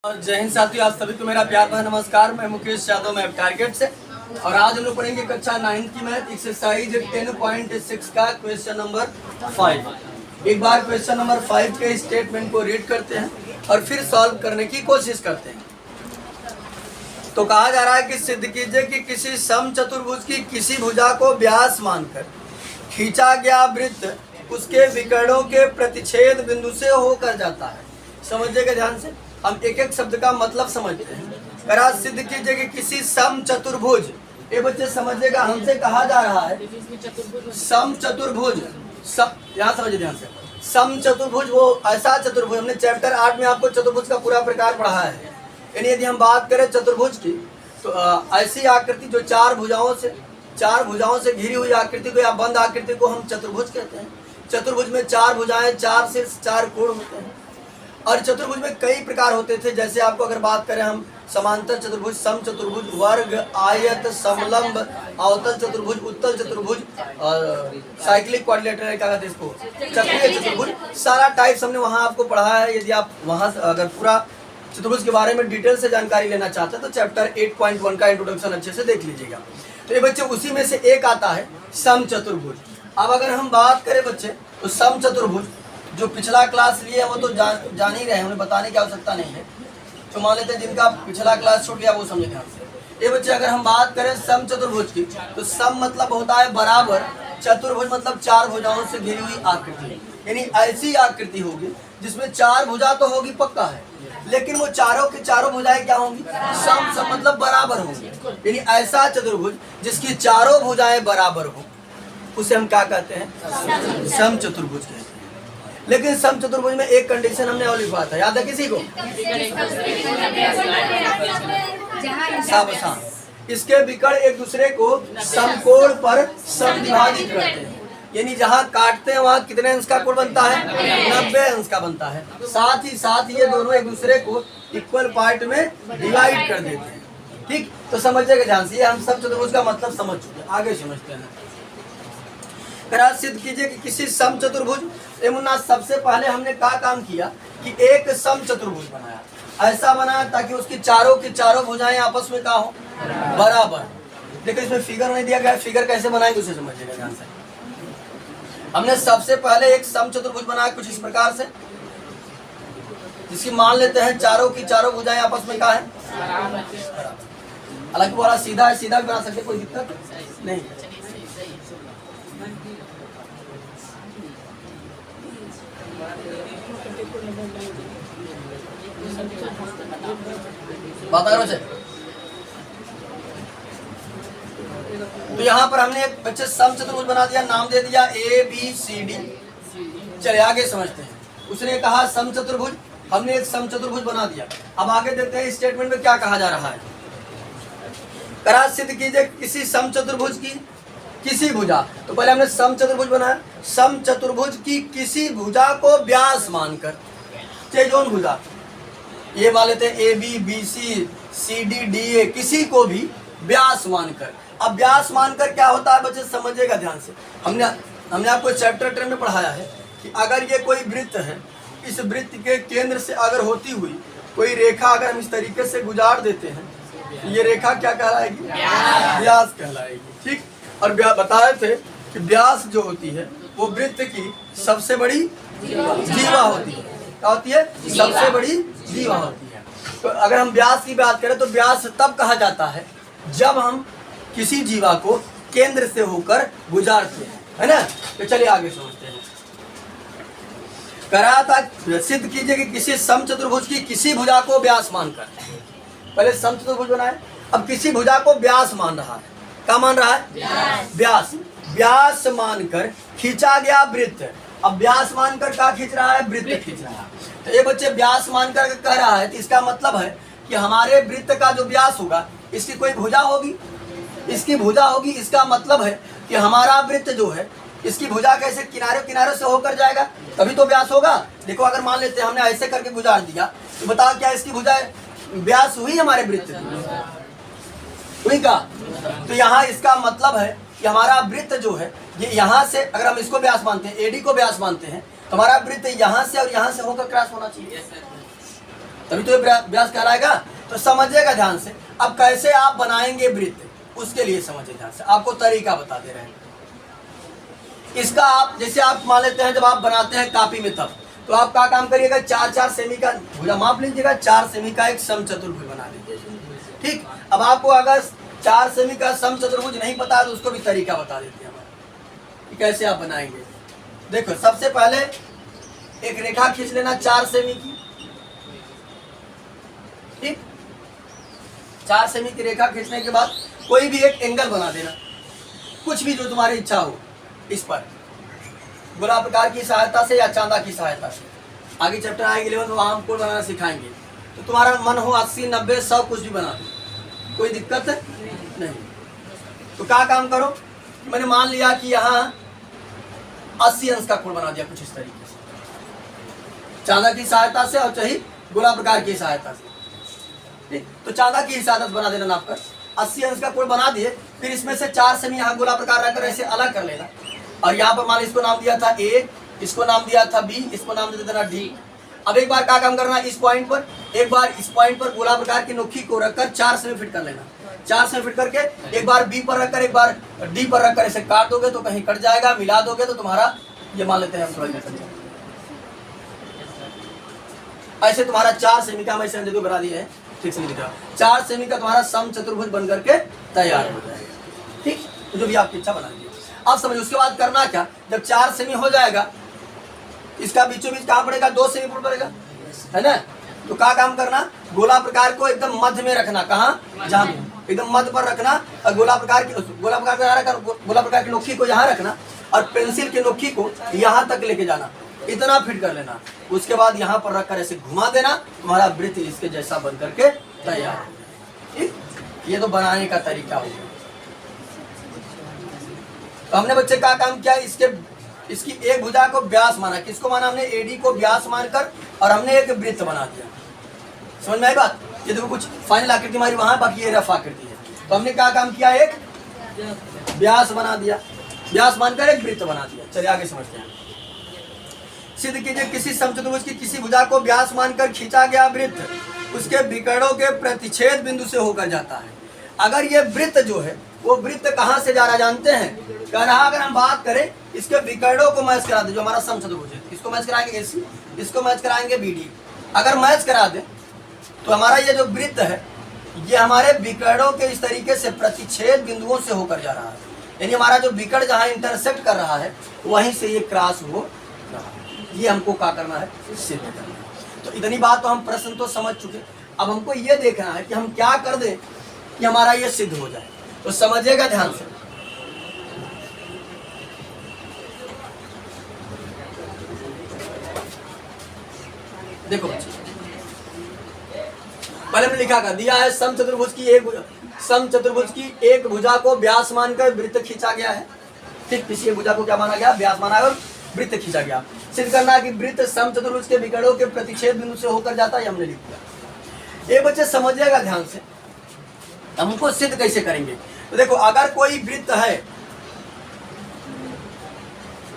और जय हिंद साथियों, आप सभी को मेरा प्यार भरा नमस्कार। मैं मुकेश यादव, मैं टारगेट से। और आज हम लोग पढ़ेंगे कक्षा 9 की मैथ एक्सरसाइज 10.6 का क्वेश्चन नंबर 5। एक बार क्वेश्चन नंबर 5 के स्टेटमेंट को रीड करते हैं और फिर सॉल्व करने की कोशिश करते हैं। तो कहा जा रहा है कि सिद्ध कीजिए कि किसी समचतुर्भुज की किसी भुजा को व्यास मानकर खींचा गया वृत्त उसके विकर्णों के प्रतिच्छेद बिंदु से होकर जाता है। समझिएगा ध्यान से, हम एक एक शब्द का मतलब समझते हैं। करा सिद्ध कीजिए कि किसी समचतुर्भुज, ये बच्चे समझिएगा, हमसे कहा जा रहा है समचतुर्भुज। यहाँ समझिए ध्यान से, समचतुर्भुज वो ऐसा चतुर्भुज, हमने चैप्टर 8 में आपको चतुर्भुज का पूरा प्रकार पढ़ा है। यानी यदि हम बात करें चतुर्भुज की, तो ऐसी आकृति जो चार भुजाओं से घिरी हुई आकृति को या बंद आकृति को हम चतुर्भुज कहते हैं। चतुर्भुज में चार भुजाएं, चार शीर्ष, चार कोण होते हैं। और चतुर्भुज में कई प्रकार होते थे। जैसे आपको अगर बात करें हम समांतर चतुर्भुज, समचतुर्भुज, वर्ग, आयत, समलंब, अवतल चतुर्भुज, उत्तल चतुर्भुज, साइक्लिक क्वाड्रिलेटरल, क्या कहते हैं इसको, चक्रीय चतुर्भुज, सारा टाइप्स हमने वहाँ आपको पढ़ा है। यदि आप वहाँ अगर पूरा चतुर्भुज के बारे में डिटेल से जानकारी लेना चाहते हैं तो चैप्टर 8.1 का इंट्रोडक्शन अच्छे से देख लीजिएगा। तो ये बच्चे उसी में से एक आता है समचतुर्भुज। अब अगर हम बात करें बच्चे, तो समचतुर्भुज जो पिछला क्लास लिए वो तो जान ही रहे हैं, हमें बताने की आवश्यकता नहीं है। तो मान लेते हैं जिनका पिछला क्लास छूट गया वो समझे ध्यान से। ये बच्चे अगर हम बात करें समचतुर्भुज की, तो सम मतलब होता है बराबर, चतुर्भुज मतलब चार भुजाओं से घिरी हुई आकृति। यानी ऐसी आकृति होगी जिसमें चार भुजा तो होगी पक्का है, लेकिन वो चारों की चारों भुजाएं क्या होंगी, सम मतलब बराबर होंगी। यानी ऐसा चतुर्भुज जिसकी चारों भुजाएं बराबर हो उसे हम क्या कहते हैं, समचतुर्भुज कहते हैं। लेकिन समचतुर्भुज में एक कंडीशन हमने और लिखवा था, याद है किसी को? इसके विकर्ण एक दूसरे को समकोण पर समद्विभाजित करते हैं। यानी जहाँ काटते हैं वहाँ कितने अंश का कोण बनता है, 90 अंश का बनता है। साथ ही साथ ये दोनों एक दूसरे को इक्वल पार्ट में डिवाइड कर देते हैं। ठीक, तो समझिएगा ध्यान से, ये हम समचतुर्भुज का मतलब समझ चुके हैं, आगे समझते हैं। करा सिद्ध कीजिए कि किसी समचतुर्भुज, मुन्ना सबसे पहले हमने क्या काम किया कि एक समचतुर्भुज बनाया। ऐसा बनाया ताकि उसकी चारों की चारों भुजाएं आपस में क्या हो, बराबर। देखो इसमें फिगर नहीं दिया गया, फिगर कैसे बनाएंगे उसे समझिएगा ध्यान से। हमने सबसे पहले एक समचतुर्भुज बनाया कुछ इस प्रकार से, जिसकी मान लेते हैं चारों की चारों भुजाएं आपस में क्या है, हालांकि बोला सीधा है, सीधा भी बना सकते, कोई दिक्कत नहीं। बता रहे तो यहाँ पर हमने एक बच्चे समचतुर्भुज बना दिया, नाम दे दिया ABCD। चलिए आगे समझते हैं। उसने कहा समचतुर्भुज, हमने एक समचतुर्भुज बना दिया। अब आगे देखते हैं स्टेटमेंट में क्या कहा जा रहा है। करा सिद्ध कीजिए किसी समचतुर्भुज की किसी भुजा, तो पहले हमने समचतुर्भुज बनाया। समचतुर्भुज की किसी भुजा को व्यास मानकर, चाहे जोन भुजा ये मान लेते हैं AB, BC, CD, DA, किसी को भी व्यास मानकर। अब व्यास मानकर क्या होता है बच्चे समझिएगा ध्यान से। हमने आपको चैप्टर 10 में पढ़ाया है कि अगर ये कोई वृत्त है, इस वृत्त के केंद्र से अगर होती हुई कोई रेखा अगर हम इस तरीके से गुजार देते हैं, तो ये रेखा क्या कहलाएगी, व्यास कहलाएगी। ठीक, और बताए थे कि व्यास जो होती है वो वृत्त की सबसे बड़ी जीवा होती है। क्या होती है, सबसे बड़ी जीवा होती है। तो अगर हम व्यास की बात करें तो व्यास तब कहा जाता है जब हम किसी जीवा को केंद्र से होकर गुजारते हैं, है ना। तो चलिए आगे समझते हैं। करा था सिद्ध कीजिए कि किसी समचतुर्भुज की किसी भुजा को व्यास मानकर, पहले समचतुर्भुज बनाए, अब किसी भुजा को व्यास मान रहा है। क्या मान रहा है, व्यास। व्यास मानकर खींचा गया वृत्त। अब व्यास मानकर क्या खींच रहा है, वृत्त खींच रहा है। तो ये बच्चे व्यास मानकर कह रहा है, तो इसका मतलब है कि हमारे वृत्त का जो व्यास होगा इसकी कोई भुजा होगी, इसकी भुजा होगी। इसका मतलब है कि हमारा वृत्त जो है इसकी भुजा कैसे किनारे किनारे से होकर जाएगा, तभी तो व्यास होगा। देखो अगर मान लेते हैं हमने ऐसे करके गुजार दिया, तो बताओ क्या इसकी भुजा व्यास हुई हमारे वृत्त हुई का? तो यहाँ इसका मतलब है कि हमारा वृत्त जो है ये यहाँ से, अगर हम इसको व्यास मानते हैं, AD को व्यास मानते हैं, हमारा वृत्त यहाँ से और यहाँ से होकर क्रॉस होना चाहिए। तभी तो ये व्यास कहलाएगा। तो समझिएगा ध्यान से। अब कैसे आप बनाएंगे वृत्त, उसके लिए समझिए ध्यान से, आपको तरीका बता दे रहे हैं इसका। आप जैसे आप मान लेते हैं जब आप बनाते हैं कॉपी में, तब तो आप क्या काम करिएगा, 4-4 सेमी का भुजा माप लीजिएगा, 4 सेमी का एक समचतुर्भुज बना लीजिए। ठीक, अब आपको अगर 4 सेमी का समचतुर्भुज नहीं पता है तो उसको भी तरीका बता देते हैं कि कैसे आप बनाएंगे। देखो, सबसे पहले एक रेखा खींच लेना 4 सेमी की। ठीक, 4 सेमी की रेखा खींचने के बाद कोई भी एक एंगल बना देना, कुछ भी जो तुम्हारी इच्छा हो। इस पर गोला प्रकार की सहायता से या चांदा की सहायता से, आगे चैप्टर आएंगे 11 तो वहाँ हम कोड बनाना सिखाएंगे। तो तुम्हारा मन हो 80, 90, 100 कुछ भी बना दो, कोई दिक्कत है नहीं। तो क्या काम करो, मैंने मान लिया कि यहाँ 80 अंश का कोण बना दिया कुछ इस तरीके से, चांदा की सहायता से और चाहे गोला प्रकार की सहायता से। ठीक, तो चांदा की सहायता से बना देना नाप कर 80 अंश का कोण बना दिए। फिर इसमें से 4 सेमी यहाँ गोला प्रकार रखकर ऐसे अलग कर लेना। और यहाँ पर मान इसको नाम दिया था ए, इसको नाम दिया था बी, इसको नाम दे देना डी। अब एक बार क्या काम करना, इस पॉइंट पर एक बार इस पॉइंट पर गोला प्रकार की नोखी को रखकर 4 सेमी फिट कर लेना। 4 सेमी फिट करके एक बार बी पर रखकर एक बार डी पर रखकर ऐसे काट दोगे तो कहीं कट जाएगा, मिला दोगे तो तुम्हारा ये मान लेते हैं हम थोड़ा ऐसे तुम्हारा 4 सेमी का हम ऐसे बना दिए है। ठीक से लिख रहा 4 सेमी का तुम्हारा समचतुर्भुज बन करके तैयार हो जाएगा। ठीक, तो जो भी आपकी इच्छा बना लीजिए। अब समझो उसके बाद करना क्या, जब 4 सेमी हो जाएगा इसका बीचों बीच कहाँ पड़ेगा, 2 सेमी फुट पड़ेगा, है ना। तो क्या काम करना, गोला प्रकार को एकदम मध्य में रखना, कहाँ, जहाँ एकदम मध्य पर रखना। और गोला प्रकार की नोखी को यहाँ रखना और पेंसिल की नोखी को यहाँ तक लेके जाना, इतना फिट कर लेना। उसके बाद यहाँ पर रखकर ऐसे घुमा देना, तुम्हारा वृत्त इसके जैसा बन करके तैयार हो जाएगा। ठीक, ये तो बनाने का तरीका हो गया। तो हमने बच्चे क्या काम किया, इसकी एक भुजा को व्यास माना, किसको माना हमने, एडी को व्यास मानकर, और हमने एक वृत्त बना दिया। समझ में आई बात। ये देखो कुछ फाइनल आकृति हमारी वहां, बाकी ये रफ आकृति है। तो हमने क्या काम किया, एक व्यास बना दिया, व्यास मानकर एक वृत्त बना दिया। चलिए आगे समझते हैं। सिद्ध कीजिए किसी समचतुर्भुज की किसी भुजा को व्यास मानकर खींचा गया वृत्त उसके विकर्णों के प्रतिच्छेद बिंदु से होकर जाता है। अगर ये वृत्त जो है वो वृत्त कहाँ से जा रहा जानते हैं, कह रहा अगर हम बात करें इसके विकर्णों को मैच करा दे, जो हमारा समचतुर्भुज है इसको मैच कराएंगे एसी, इसको मैच कराएंगे बीडी। अगर मैच करा दे तो हमारा ये जो वृत्त है ये हमारे विकर्णों के इस तरीके से प्रतिच्छेद बिंदुओं से होकर जा रहा है, यानी हमारा जो विकर्ण जहाँ इंटरसेक्ट कर रहा है वहीं से ये क्रॉस हो रहा है। ये हमको क्या करना है, सिद्ध करना है। तो इतनी बात तो हम प्रश्न तो समझ चुके, अब हमको ये देखना है कि हम क्या कर दें कि हमारा ये सिद्ध हो जाए। तो समझिएगा ध्यान से। देखो बच्चे, पहले हमने लिखा का दिया है समचतुर्भुज की एक भुजा को व्यास मानकर वृत्त खींचा गया है। ठीक, किसी एक भुजा को क्या माना गया, व्यास माना और वृत्त खींचा गया। सिद्ध करना है कि वृत्त समचतुर्भुज के विकर्णों के प्रतिच्छेद बिंदु से होकर जाता है, हमने लिख दिया। ये बच्चे समझिएगा ध्यान से, हमको सिद्ध कैसे करेंगे। तो देखो, अगर कोई वृत्त है,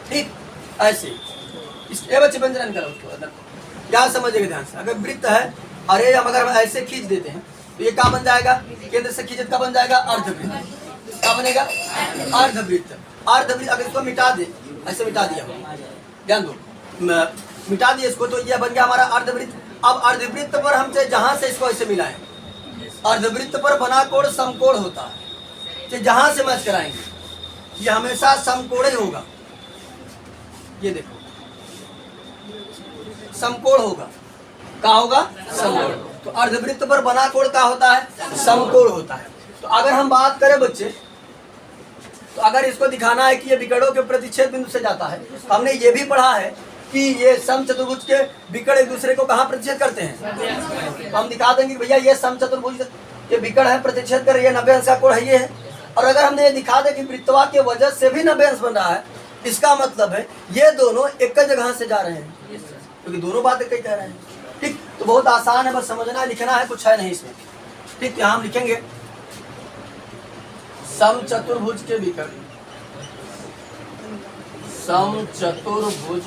ठीक ऐसे ये बच्चे व्यंजन करो उसको, क्या समझिएगा ध्यान से। अगर वृत्त है और ये हम अगर ऐसे खींच देते हैं तो ये क्या बन जाएगा, केंद्र से खींचे क्या बन जाएगा, अर्धवृत्त। क्या बनेगा, अर्धवृत्त। अर्धवृत्त अगर इसको मिटा दे, ऐसे मिटा दिया, ध्यान दो, मिटा दिया इसको, तो ये बन गया हमारा अर्धवृत्त। अब अर्धवृत्त पर हम जहां से इसको ऐसे मिलाएं, अर्धवृत्त पर बना कोण समकोण होता है, जहां से मैच कराएंगे ये हमेशा समकोण ही होगा। ये देखो समकोण होगा, क्या होगा, समकोण। तो अर्धवृत्त पर बना कोण क्या होता है, समकोण होता है। तो अगर हम बात करें बच्चे, तो अगर इसको दिखाना है कि ये विकर्णों के प्रतिच्छेद बिंदु से जाता है, हमने ये भी पढ़ा है कि ये समचतुर्भुज के विकर्ण एक दूसरे को कहाँ प्रतिच्छेद करते हैं। तो हम दिखा देंगे भैया ये समचतुर्भुज के विकर्ण है, प्रतिच्छेद कर रही है, 90 अंश का कोण है ये है। और अगर हमने ये दिखा दे कि वृत्तवा के वजह से भी 90 अंश बन रहा है, इसका मतलब है ये दोनों एक जगह से जा रहे हैं, क्योंकि दोनों बातें कई कह रहे हैं। ठीक, तो बहुत आसान है, बस समझना है, लिखना है, कुछ है नहीं इसमें। ठीक, यहाँ हम लिखेंगे समचतुर्भुज के विकर्ण, समचतुर्भुज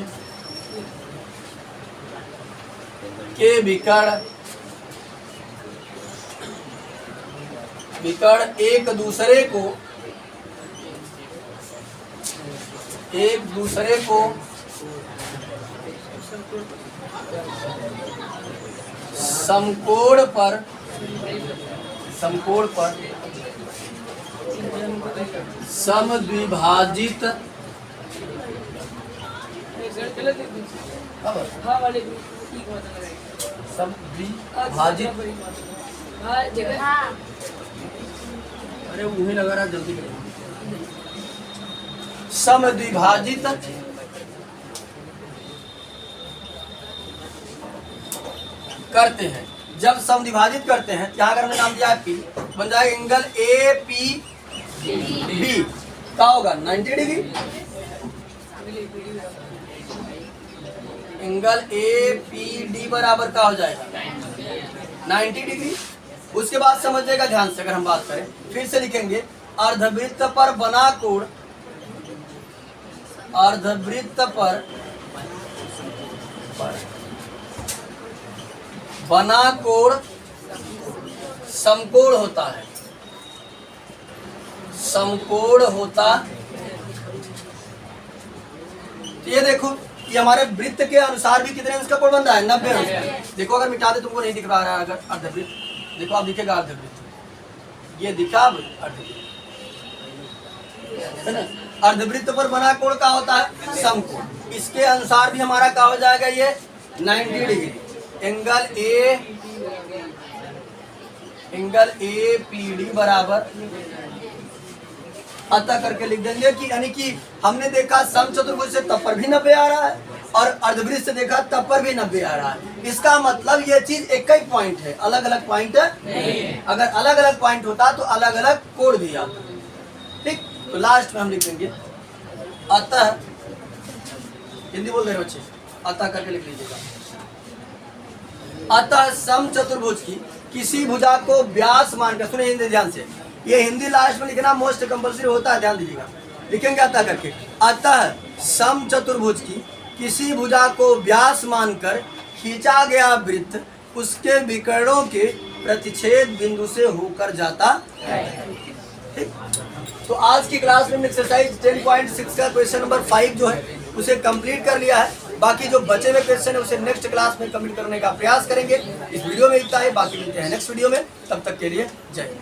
के विकर्ण विकर्ण एक दूसरे को समकोण पर समद्विभाजित अरे उन्हें लगा रहा जल्दी समद्विभाजित करते हैं। जब समद्विभाजित करते हैं, यहाँ अगर हमने नाम दिया है P, बन जाएगा एंगल APB क्या होगा 90 डिग्री। एंगल APD बराबर क्या हो जाएगा 90 डिग्री। उसके बाद समझिएगा ध्यान से, अगर हम बात करें फिर से लिखेंगे अर्धवृत्त पर बना कोण, अर्धवृत्त पर बना कोण समकोण होता है, समकोण होता। तो ये देखो ये हमारे वृत्त के अनुसार भी कितने अंश का कोण बन रहा है 90 अंश। देखो अगर मिटा दे तुमको नहीं दिख रहा है, अगर अर्धवृत्त देखो आप दिखेगा अर्धवृत्त, ये दिखा अर्धवृत्त है ना। अर्धवृत्त पर बना कोण का होता है समकोण, इसके अनुसार भी हमारा क्या हो जाएगा ये 90 डिग्री। एंगल APD बराबर अतः करके लिख देंगे कि यानी कि हमने देखा समचतुर्भुज से तब पर भी 90 आ रहा है और अर्धवृत्त से देखा तब पर भी 90 आ रहा है। इसका मतलब ये चीज एक ही पॉइंट है, अलग अलग पॉइंट है। अगर अलग अलग पॉइंट होता तो अलग अलग कोण भी आता। ठीक, तो लास्ट में हम लिखेंगे अतः, हिंदी बोल रहे बच्चे, अतः करके लिख लीजिएगा। अतः समचतुर्भुज की किसी भुजा को व्यास मानकर, सुनिए हिंदी ध्यान से, ये हिंदी लास्ट में लिखना मोस्ट कंपल्सरी होता है, ध्यान दीजिएगा। लिखेंगे अतः करके, अतः समचतुर्भुज की किसी भुजा को व्यास मानकर खींचा गया वृत्त उसके विकर्णों के प्रतिच्छेद बिंदु से होकर जाता है। ठीक, तो आज की क्लास में एक्सरसाइज 10.6 का क्वेश्चन नंबर 5 जो है उसे कंप्लीट कर लिया है। बाकी जो बचे हुए क्वेश्चन है उसे नेक्स्ट क्लास में कंप्लीट करने का प्रयास करेंगे। इस वीडियो में इतना है, बाकी मिलते हैं नेक्स्ट वीडियो में, तब तक के लिए जय हिंद।